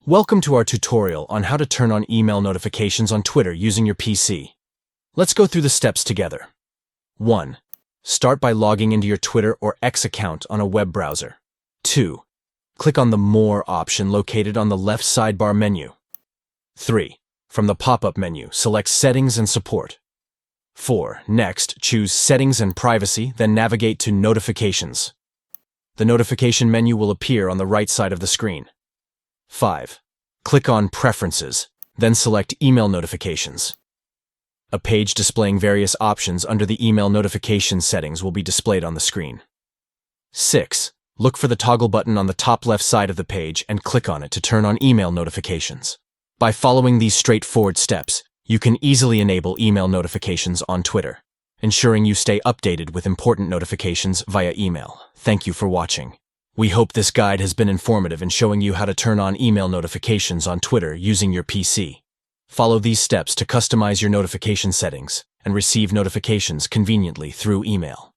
Welcome to our tutorial on how to turn on email notifications on Twitter using your PC. Let's go through the steps together. 1. Start by logging into your Twitter or X account on a web browser. 2. Click on the More option located on the left sidebar menu. 3. From the pop-up menu, select Settings and Support. 4. Next, choose Settings and Privacy, then navigate to Notifications. The notification menu will appear on the right side of the screen. 5. Click on Preferences, then select Email Notifications. A page displaying various options under the email notification settings will be displayed on the screen. 6. Look for the toggle button on the top left side of the page and click on it to turn on email notifications. By following these straightforward steps, you can easily enable email notifications on Twitter, ensuring you stay updated with important notifications via email. Thank you for watching. We hope this guide has been informative in showing you how to turn on email notifications on Twitter using your PC. Follow these steps to customize your notification settings and receive notifications conveniently through email.